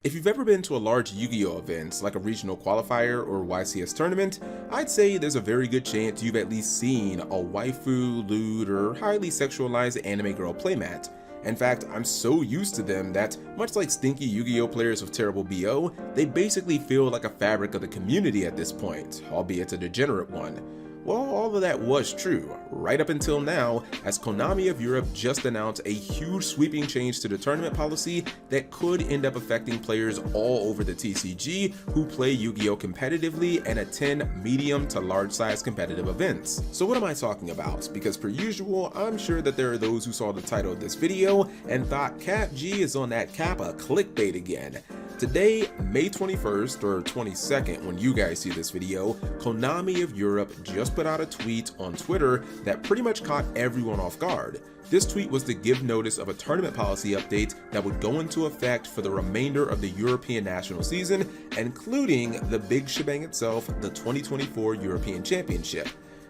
If you've ever been to a large Yu-Gi-Oh event, like a regional qualifier or YCS tournament, I'd say there's a very good chance you've at least seen a waifu, lewd, or highly sexualized anime girl playmat. In fact, I'm so used to them that, much like stinky Yu-Gi-Oh players with terrible BO, they basically feel like a fabric of the community at this point, albeit a degenerate one. Well, all of that was true, right up until now, as Konami of Europe just announced a huge sweeping change to the tournament policy that could end up affecting players all over the TCG who play Yu-Gi-Oh competitively and attend medium to large size competitive events. So what am I talking about? Because per usual, I'm sure that there are those who saw the title of this video and thought Cap G is on that Kappa clickbait again. Today, May 21st or 22nd, when you guys see this video, Konami of Europe just put out a tweet on Twitter that pretty much caught everyone off guard. This tweet was to give notice of a tournament policy update that would go into effect for the remainder of the European national season, including the big shebang itself, the 2024 European Championship.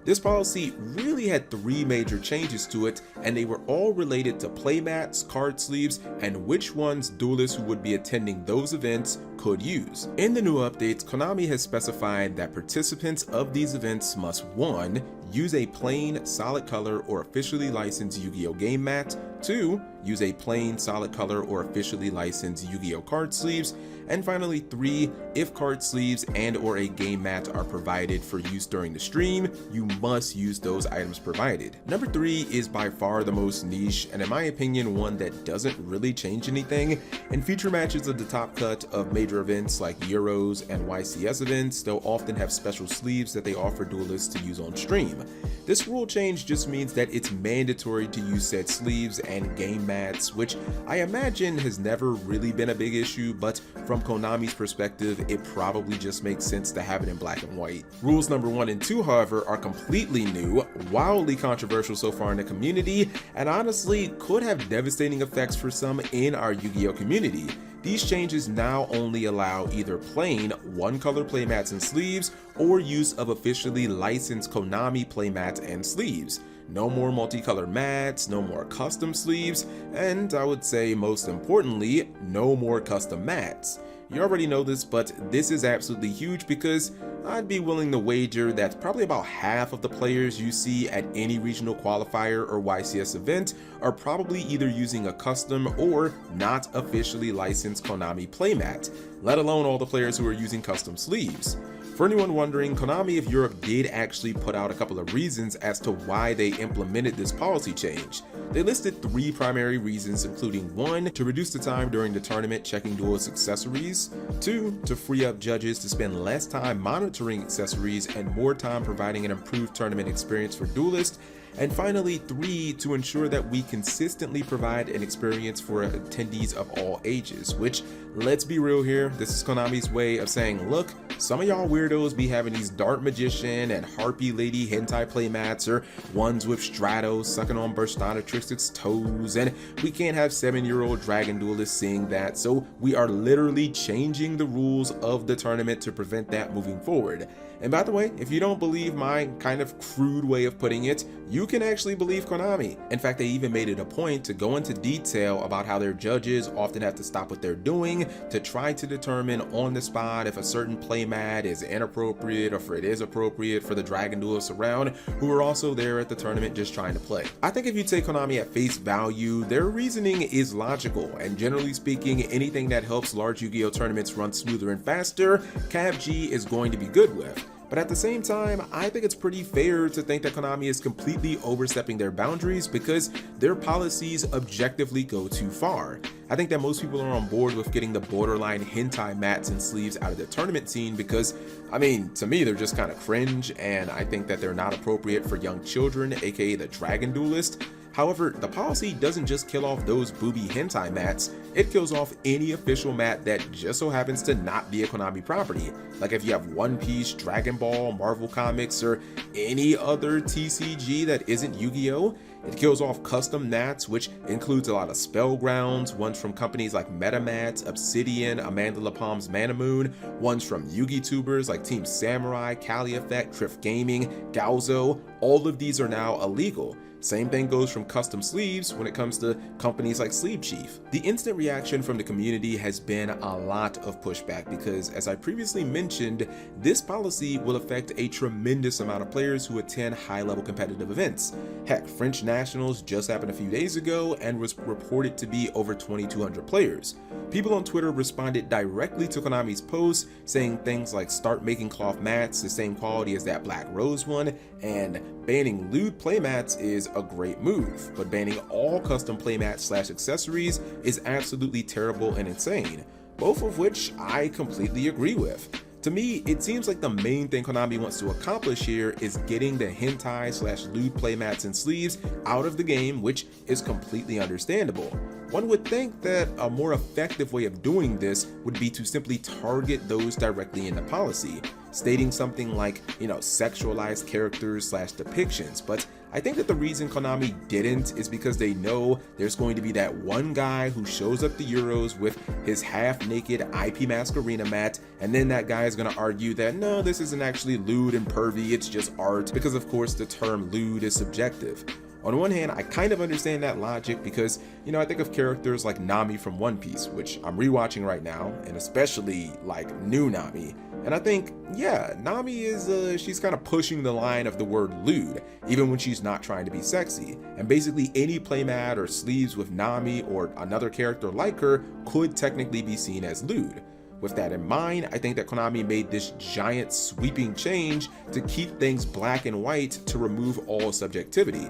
This policy really had three major changes to it, and they were all related to playmats, card sleeves, and which ones duelists who would be attending those events could use. In the new updates, Konami has specified that participants of these events must 1. Use a plain, solid color, or officially licensed Yu-Gi-Oh game mat, 2. Use a plain, solid color, or officially licensed Yu-Gi-Oh card sleeves, and finally 3. If card sleeves and or a game mat are provided for use during the stream, you must use those items provided. Number 3 is by far the most niche, and in my opinion one that doesn't really change anything. In future matches of the top cut of major events like Euros and YCS events, they'll often have special sleeves that they offer duelists to use on stream. This rule change just means that it's mandatory to use said sleeves and game mats, which I imagine has never really been a big issue, but from Konami's perspective, it probably just makes sense to have it in black and white. Rules number 1 and 2, however, are completely new, wildly controversial so far in the community, and honestly could have devastating effects for some in our Yu-Gi-Oh community. These changes now only allow either plain one-color playmats and sleeves, or use of officially licensed Konami playmats and sleeves. No more multicolored mats, no more custom sleeves, and I would say most importantly, no more custom mats. You already know this, but this is absolutely huge because I'd be willing to wager that probably about half of the players you see at any regional qualifier or YCS event are probably either using a custom or not officially licensed Konami playmat, let alone all the players who are using custom sleeves. For anyone wondering, Konami of Europe did actually put out a couple of reasons as to why they implemented this policy change. They listed 3 primary reasons, including 1. To reduce the time during the tournament checking duelist accessories, 2. To free up judges to spend less time monitoring accessories and more time providing an improved tournament experience for duelists, and finally 3. To ensure that we consistently provide an experience for attendees of all ages, which, let's be real here, this is Konami's way of saying, look, some of y'all weirdos be having these Dart Magician and Harpy Lady hentai playmats, or ones with Stratos sucking on Burstanatrix's toes, and we can't have 7-year-old dragon duelists seeing that, so we are literally changing the rules of the tournament to prevent that moving forward. And by the way, if you don't believe my kind of crude way of putting it, you can actually believe Konami. In fact, they even made it a point to go into detail about how their judges often have to stop what they're doing to try to determine on the spot if a certain playmat is inappropriate or if it is appropriate for the dragon duelists around who are also there at the tournament just trying to play. I think if you take Konami at face value, their reasoning is logical, and generally speaking, anything that helps large Yu-Gi-Oh tournaments run smoother and faster, Cav G is going to be good with. But at the same time, I think it's pretty fair to think that Konami is completely overstepping their boundaries because their policies objectively go too far. I think that most people are on board with getting the borderline hentai mats and sleeves out of the tournament scene because, I mean, to me they're just kind of cringe, and I think that they're not appropriate for young children, aka the dragon duelist. However, the policy doesn't just kill off those booby hentai mats, it kills off any official mat that just so happens to not be a Konami property. Like if you have One Piece, Dragon Ball, Marvel Comics, or any other TCG that isn't Yu-Gi-Oh! It kills off custom mats, which includes a lot of Spellgrounds, ones from companies like MetaMats, Obsidian, Amanda LaPalm's Manamoon, ones from Yugi tubers like Team Samurai, Cali Effect, Triff Gaming, Galzo. All of these are now illegal. Same thing goes from custom sleeves when it comes to companies like Sleeve Chief. The instant reaction from the community has been a lot of pushback because, as I previously mentioned, this policy will affect a tremendous amount of players who attend high-level competitive events. Heck, French Nationals just happened a few days ago and was reported to be over 2,200 players. People on Twitter responded directly to Konami's post, saying things like start making cloth mats the same quality as that Black Rose one, and banning lewd playmats is a great move, but banning all custom playmats / accessories is absolutely terrible and insane, both of which I completely agree with. To me, it seems like the main thing Konami wants to accomplish here is getting the hentai / lewd playmats and sleeves out of the game, which is completely understandable. One would think that a more effective way of doing this would be to simply target those directly in the policy, stating something like, sexualized characters / depictions, but I think that the reason Konami didn't is because they know there's going to be that one guy who shows up to Euros with his half-naked IP Mask Arena mat, and then that guy is going to argue that no, this isn't actually lewd and pervy, it's just art, because of course the term lewd is subjective. On one hand, I kind of understand that logic because, I think of characters like Nami from One Piece, which I'm rewatching right now, and especially like new Nami. And I think, yeah, Nami is, she's kind of pushing the line of the word lewd, even when she's not trying to be sexy. And basically any playmat or sleeves with Nami or another character like her could technically be seen as lewd. With that in mind, I think that Konami made this giant sweeping change to keep things black and white to remove all subjectivity.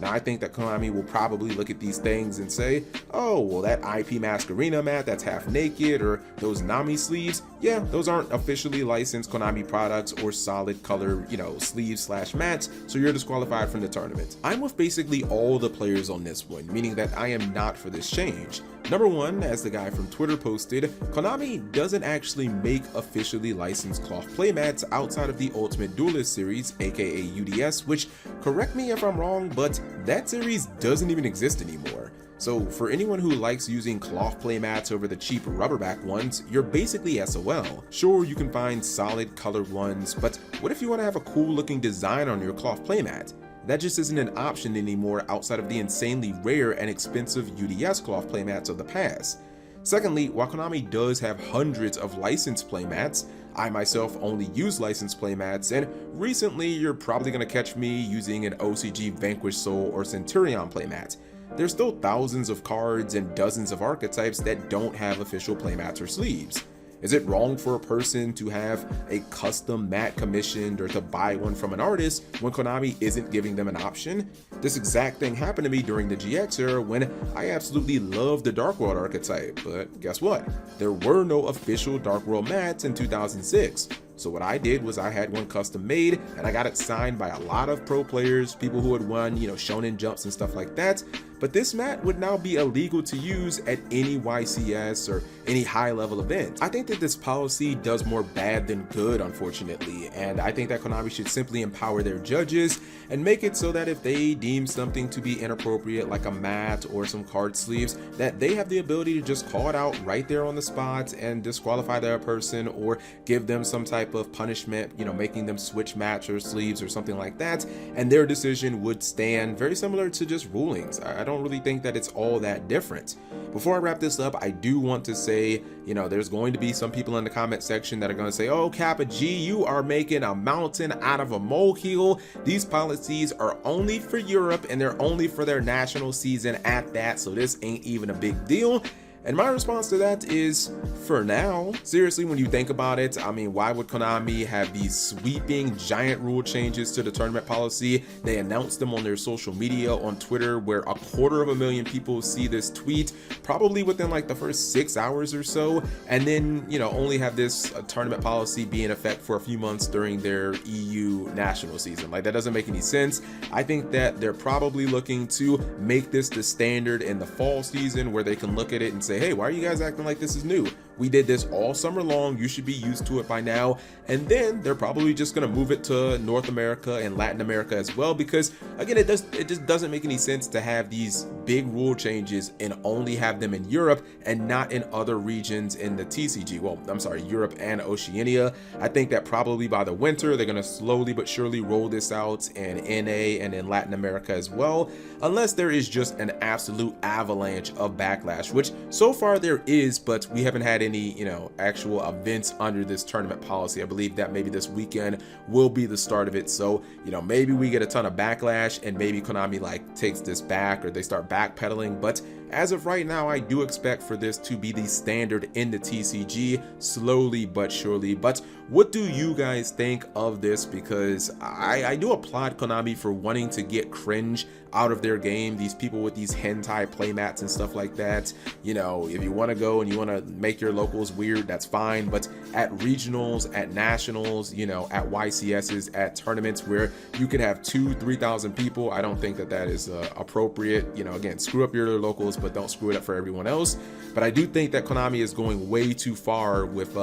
Now, I think that Konami will probably look at these things and say, oh, well, that IP Mask Arena mat that's half naked, or those Nami sleeves, yeah, those aren't officially licensed Konami products or solid color, sleeves / mats, so you're disqualified from the tournament. I'm with basically all the players on this one, meaning that I am not for this change. Number one, as the guy from Twitter posted, Konami doesn't actually make officially licensed cloth playmats outside of the Ultimate Duelist series, aka UDS, which, correct me if I'm wrong, but that series doesn't even exist anymore. So for anyone who likes using cloth playmats over the cheap rubberback ones, you're basically SOL. Sure, you can find solid colored ones, but what if you want to have a cool looking design on your cloth playmat? That just isn't an option anymore outside of the insanely rare and expensive UDS cloth playmats of the past. Secondly, while Konami does have hundreds of licensed playmats, I myself only use licensed playmats, and recently you're probably going to catch me using an OCG Vanquish Soul or Centurion playmat. There's still thousands of cards and dozens of archetypes that don't have official playmats or sleeves. Is it wrong for a person to have a custom mat commissioned or to buy one from an artist when Konami isn't giving them an option? This exact thing happened to me during the GX era when I absolutely loved the Dark World archetype, but guess what? There were no official Dark World mats in 2006. So what I did was I had one custom made and I got it signed by a lot of pro players, people who had won, Shonen Jumps and stuff like that. But this mat would now be illegal to use at any YCS or any high level event. I think that this policy does more bad than good, unfortunately, and I think that Konami should simply empower their judges and make it so that if they deem something to be inappropriate, like a mat or some card sleeves, that they have the ability to just call it out right there on the spot and disqualify that person or give them some type of punishment, making them switch mats or sleeves or something like that, and their decision would stand, very similar to just rulings. I don't really think that it's all that different. Before I wrap this up, I do want to say, there's going to be some people in the comment section that are going to say, oh, Kappa G, you are making a mountain out of a molehill. These policies are only for Europe and they're only for their national season at that, so this ain't even a big deal. And my response to that is, for now. Seriously, when you think about it, why would Konami have these sweeping giant rule changes to the tournament policy? They announced them on their social media on Twitter, where 250,000 people see this tweet probably within like the first 6 hours or so, and then only have this tournament policy be in effect for a few months during their EU national season. Like, that doesn't make any sense. I think that they're probably looking to make this the standard in the fall season, where they can look at it and say, hey, why are you guys acting like this is new? We did this all summer long. You should be used to it by now. And then they're probably just going to move it to North America and Latin America as well, because again, it just doesn't make any sense to have these big rule changes and only have them in Europe and not in other regions in the TCG. Well, I'm sorry, Europe and Oceania. I think that probably by the winter, they're going to slowly but surely roll this out in NA and in Latin America as well, unless there is just an absolute avalanche of backlash, which so far there is, but we haven't had any, actual events under this tournament policy. I believe that maybe this weekend will be the start of it. So, maybe we get a ton of backlash and maybe Konami takes this back or they start backpedaling. But as of right now, I do expect for this to be the standard in the TCG, slowly but surely. But what do you guys think of this? Because I do applaud Konami for wanting to get cringe out of their game. These people with these hentai playmats and stuff like that. If you want to go and you want to make your locals weird, that's fine. But at regionals, at nationals, at YCSs, at tournaments where you could have 2,000-3,000 people, I don't think that is appropriate. Again, screw up your locals, but don't screw it up for everyone else. But I do think that Konami is going way too far with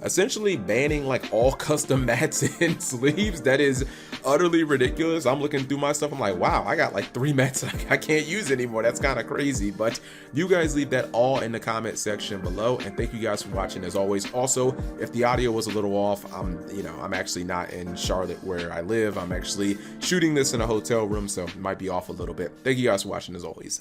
essentially banning all custom mats and sleeves. That is utterly ridiculous. I'm looking through my stuff, I'm like, wow, I got 3 mats I can't use anymore. That's kind of crazy. But you guys leave that all in the comment section below, and thank you guys for watching as always. Also, if the audio was a little off, I'm actually not in Charlotte where I live. I'm actually shooting this in a hotel room, so it might be off a little bit. Thank you guys for watching as always.